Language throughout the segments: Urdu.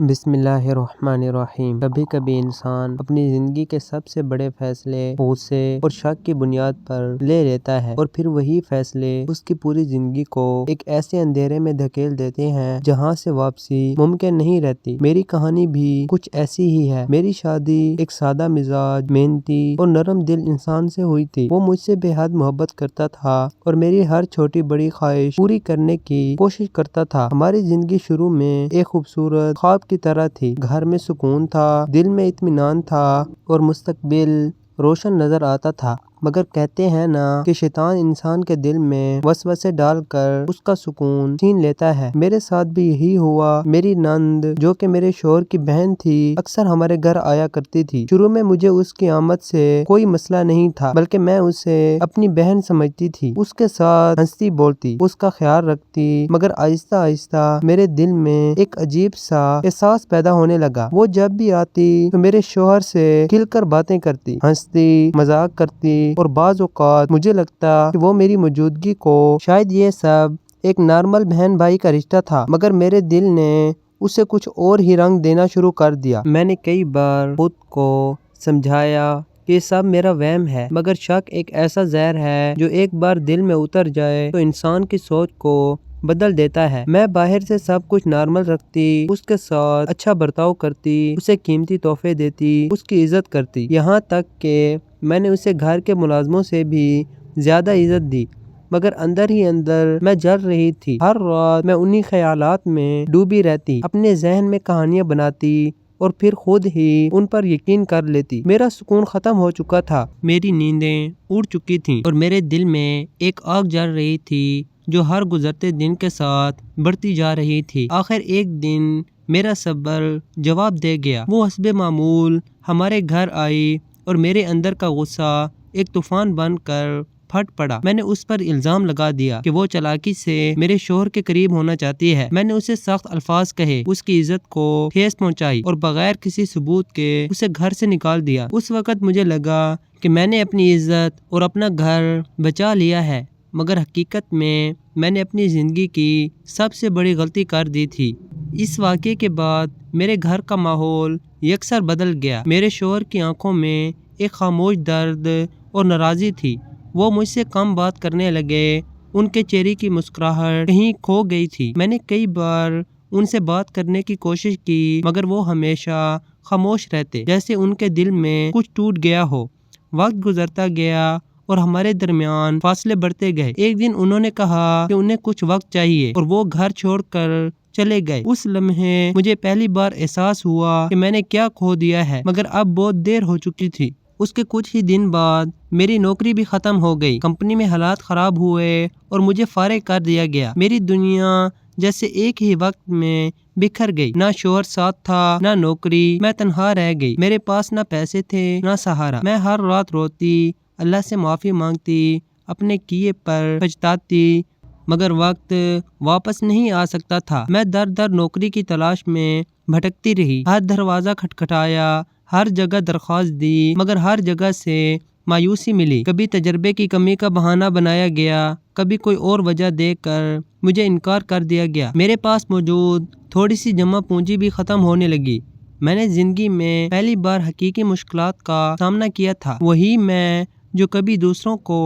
بسم اللہ الرحمن الرحیم۔ کبھی کبھی انسان اپنی زندگی کے سب سے بڑے فیصلے غصے اور شک کی بنیاد پر لے لیتا ہے، اور پھر وہی فیصلے اس کی پوری زندگی کو ایک ایسے اندھیرے میں دھکیل دیتے ہیں جہاں سے واپسی ممکن نہیں رہتی۔ میری کہانی بھی کچھ ایسی ہی ہے۔ میری شادی ایک سادہ مزاج، محنتی اور نرم دل انسان سے ہوئی تھی۔ وہ مجھ سے بے حد محبت کرتا تھا اور میری ہر چھوٹی بڑی خواہش پوری کرنے کی کوشش کرتا تھا۔ ہماری زندگی شروع میں ایک خوبصورت خواب کی طرح تھی۔ گھر میں سکون تھا، دل میں اطمینان تھا اور مستقبل روشن نظر آتا تھا۔ مگر کہتے ہیں نا کہ شیطان انسان کے دل میں وسوسے ڈال کر اس کا سکون چھین لیتا ہے۔ میرے ساتھ بھی یہی ہوا۔ میری نند، جو کہ میرے شوہر کی بہن تھی، اکثر ہمارے گھر آیا کرتی تھی۔ شروع میں مجھے اس کی آمد سے کوئی مسئلہ نہیں تھا، بلکہ میں اسے اپنی بہن سمجھتی تھی، اس کے ساتھ ہنستی بولتی، اس کا خیال رکھتی۔ مگر آہستہ آہستہ میرے دل میں ایک عجیب سا احساس پیدا ہونے لگا۔ وہ جب بھی آتی تو میرے شوہر سے کھل کر باتیں کرتی، ہنستی، مذاق کرتی، اور بعض اوقات مجھے لگتا کہ وہ میری موجودگی کو شاید یہ سب ایک نارمل بہن بھائی کا رشتہ تھا، مگر میرے دل نے اسے کچھ اور ہی رنگ دینا شروع کر دیا۔ میں نے کئی بار خود کو سمجھایا کہ یہ سب میرا وہم ہے، مگر شک ایک ایسا زہر ہے جو ایک بار دل میں اتر جائے تو انسان کی سوچ کو بدل دیتا ہے۔ میں باہر سے سب کچھ نارمل رکھتی، اس کے ساتھ اچھا برتاؤ کرتی، اسے قیمتی تحفے دیتی، اس کی عزت کرتی، یہاں تک کہ میں نے اسے گھر کے ملازموں سے بھی زیادہ عزت دی، مگر اندر ہی اندر میں جل رہی تھی۔ ہر رات میں انہی خیالات میں ڈوبی رہتی، اپنے ذہن میں کہانیاں بناتی اور پھر خود ہی ان پر یقین کر لیتی۔ میرا سکون ختم ہو چکا تھا، میری نیندیں اڑ چکی تھیں، اور میرے دل میں ایک آگ جل رہی تھی جو ہر گزرتے دن کے ساتھ بڑھتی جا رہی تھی۔ آخر ایک دن میرا صبر جواب دے گیا۔ وہ حسب معمول ہمارے گھر آئی اور میرے اندر کا غصہ ایک طوفان بن کر پھٹ پڑا۔ میں نے اس پر الزام لگا دیا کہ وہ چالاکی سے میرے شوہر کے قریب ہونا چاہتی ہے۔ میں نے اسے سخت الفاظ کہے، اس کی عزت کو ٹھیس پہنچائی اور بغیر کسی ثبوت کے اسے گھر سے نکال دیا۔ اس وقت مجھے لگا کہ میں نے اپنی عزت اور اپنا گھر بچا لیا ہے، مگر حقیقت میں نے اپنی زندگی کی سب سے بڑی غلطی کر دی تھی۔ اس واقعے کے بعد میرے گھر کا ماحول یکسر بدل گیا۔ میرے شوہر کی آنکھوں میں ایک خاموش درد اور ناراضی تھی۔ وہ مجھ سے کم بات کرنے لگے، ان کے چہرے کی مسکراہٹ کہیں کھو گئی تھی۔ میں نے کئی بار ان سے بات کرنے کی کوشش کی، مگر وہ ہمیشہ خاموش رہتے، جیسے ان کے دل میں کچھ ٹوٹ گیا ہو۔ وقت گزرتا گیا اور ہمارے درمیان فاصلے بڑھتے گئے۔ ایک دن انہوں نے کہا کہ انہیں کچھ وقت چاہیے اور وہ گھر چھوڑ کر چلے گئے۔ اس لمحے مجھے پہلی بار احساس ہوا کہ میں نے کیا کھو دیا ہے، مگر اب بہت دیر ہو چکی تھی۔ اس کے کچھ ہی دن بعد میری نوکری بھی ختم ہو گئی۔ کمپنی میں حالات خراب ہوئے اور مجھے فارغ کر دیا گیا۔ میری دنیا جیسے ایک ہی وقت میں بکھر گئی۔ نہ شوہر ساتھ تھا، نہ نوکری، میں تنہا رہ گئی۔ میرے پاس نہ پیسے تھے، نہ سہارا۔ میں ہر رات روتی، اللہ سے معافی مانگتی، اپنے کیے پر پچھتاتی، مگر وقت واپس نہیں آ سکتا تھا۔ میں در در نوکری کی تلاش میں بھٹکتی رہی، ہر دروازہ کھٹکھٹایا، ہر جگہ درخواست دی، مگر ہر جگہ سے مایوسی ملی۔ کبھی تجربے کی کمی کا بہانہ بنایا گیا، کبھی کوئی اور وجہ دے کر مجھے انکار کر دیا گیا۔ میرے پاس موجود تھوڑی سی جمع پونجی بھی ختم ہونے لگی۔ میں نے زندگی میں پہلی بار حقیقی مشکلات کا سامنا کیا تھا۔ وہی میں جو کبھی دوسروں کو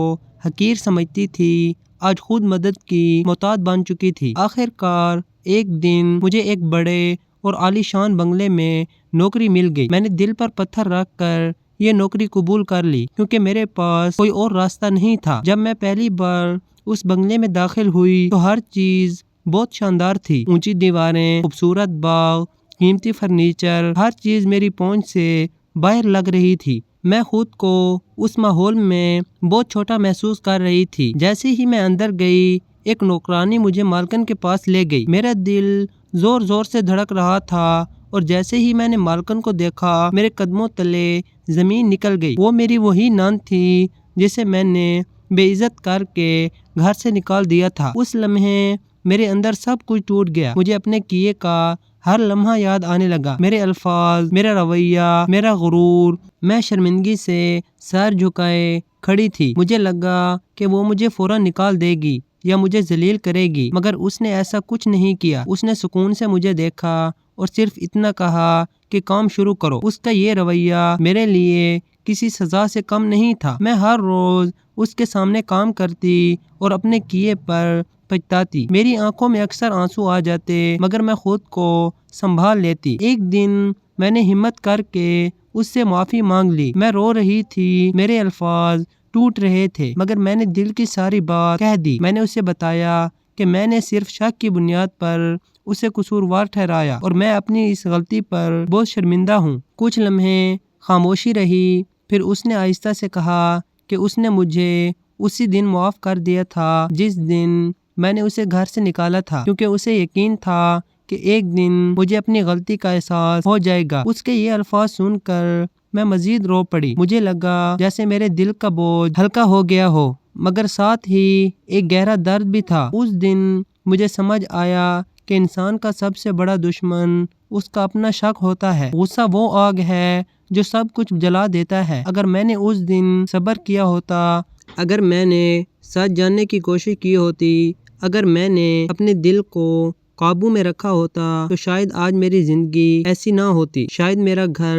حقیر سمجھتی تھی، آج خود مدد کی محتاج بن چکی تھی۔ آخر کار ایک دن مجھے ایک بڑے اور عالی شان بنگلے میں نوکری مل گئی۔ میں نے دل پر پتھر رکھ کر یہ نوکری قبول کر لی، کیونکہ میرے پاس کوئی اور راستہ نہیں تھا۔ جب میں پہلی بار اس بنگلے میں داخل ہوئی تو ہر چیز بہت شاندار تھی۔ اونچی دیواریں، خوبصورت باغ، قیمتی فرنیچر، ہر چیز میری پہنچ سے باہر لگ رہی تھی۔ میں خود کو اس ماحول میں بہت چھوٹا محسوس کر رہی تھی۔ جیسے ہی میں اندر گئی، ایک نوکرانی مجھے مالکن کے پاس لے گئی۔ میرا دل زور زور سے دھڑک رہا تھا، اور جیسے ہی میں نے مالکن کو دیکھا، میرے قدموں تلے زمین نکل گئی۔ وہ میری وہی نان تھی جسے میں نے بے عزت کر کے گھر سے نکال دیا تھا۔ اس لمحے میرے اندر سب کچھ ٹوٹ گیا۔ مجھے اپنے کیے کا ہر لمحہ یاد آنے لگا، میرے الفاظ، میرا رویہ، میرا غرور۔ میں شرمندگی سے سر جھکائے کھڑی تھی۔ مجھے لگا کہ وہ مجھے فوراً نکال دے گی یا مجھے ذلیل کرے گی، مگر اس نے ایسا کچھ نہیں کیا۔ اس نے سکون سے مجھے دیکھا اور صرف اتنا کہا کہ کام شروع کرو۔ اس کا یہ رویہ میرے لیے کسی سزا سے کم نہیں تھا۔ میں ہر روز اس کے سامنے کام کرتی اور اپنے کیے پر پچھتاتی۔ میری آنکھوں میں اکثر آنسو آ جاتے مگر میں خود کو سنبھال لیتی۔ ایک دن میں نے ہمت کر کے اس سے معافی مانگ لی۔ میں رو رہی تھی، میرے الفاظ ٹوٹ رہے تھے مگر میں نے دل کی ساری بات کہہ دی۔ میں نے اسے بتایا کہ میں نے صرف شک کی بنیاد پر اسے قصوروار ٹھہرایا اور میں اپنی اس غلطی پر بہت شرمندہ ہوں۔ کچھ لمحے خاموشی رہی، پھر اس نے آہستہ سے کہا کہ اس نے مجھے اسی دن معاف کر دیا تھا جس دن میں نے اسے گھر سے نکالا تھا، کیونکہ اسے یقین تھا کہ ایک دن مجھے اپنی غلطی کا احساس ہو جائے گا۔ اس کے یہ الفاظ سن کر میں مزید رو پڑی۔ مجھے لگا جیسے میرے دل کا بوجھ ہلکا ہو گیا ہو، مگر ساتھ ہی ایک گہرا درد بھی تھا۔ اس دن مجھے سمجھ آیا کہ انسان کا سب سے بڑا دشمن اس کا اپنا شک ہوتا ہے۔ غصہ وہ آگ ہے جو سب کچھ جلا دیتا ہے۔ اگر میں نے اس دن صبر کیا ہوتا، اگر میں نے سچ جاننے کی کوشش کی ہوتی، اگر میں نے اپنے دل کو قابو میں رکھا ہوتا تو شاید آج میری زندگی ایسی نہ ہوتی۔ شاید میرا گھر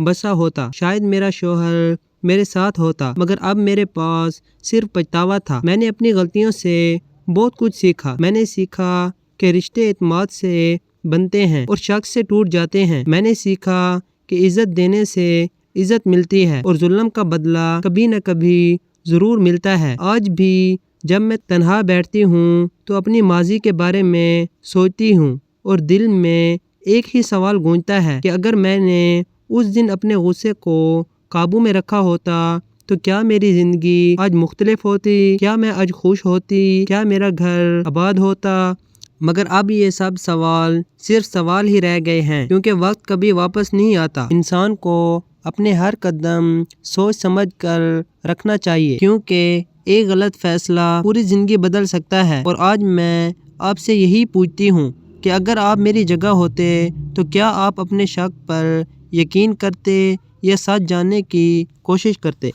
بسا ہوتا، شاید میرا شوہر میرے ساتھ ہوتا، مگر اب میرے پاس صرف پچھتاوا تھا۔ میں نے اپنی غلطیوں سے بہت کچھ سیکھا۔ میں نے سیکھا کہ رشتے اعتماد سے بنتے ہیں اور شک سے ٹوٹ جاتے ہیں۔ میں نے سیکھا کہ عزت دینے سے عزت ملتی ہے اور ظلم کا بدلہ کبھی نہ کبھی ضرور ملتا ہے۔ آج بھی جب میں تنہا بیٹھتی ہوں تو اپنی ماضی کے بارے میں سوچتی ہوں اور دل میں ایک ہی سوال گونجتا ہے کہ اگر میں نے اس دن اپنے غصے کو قابو میں رکھا ہوتا تو کیا میری زندگی آج مختلف ہوتی؟ کیا میں آج خوش ہوتی؟ کیا میرا گھر آباد ہوتا؟ مگر اب یہ سب سوال صرف سوال ہی رہ گئے ہیں، کیونکہ وقت کبھی واپس نہیں آتا۔ انسان کو اپنے ہر قدم سوچ سمجھ کر رکھنا چاہیے، کیونکہ ایک غلط فیصلہ پوری زندگی بدل سکتا ہے۔ اور آج میں آپ سے یہی پوچھتی ہوں کہ اگر آپ میری جگہ ہوتے تو کیا آپ اپنے شک پر یقین کرتے یا سچ جاننے کی کوشش کرتے؟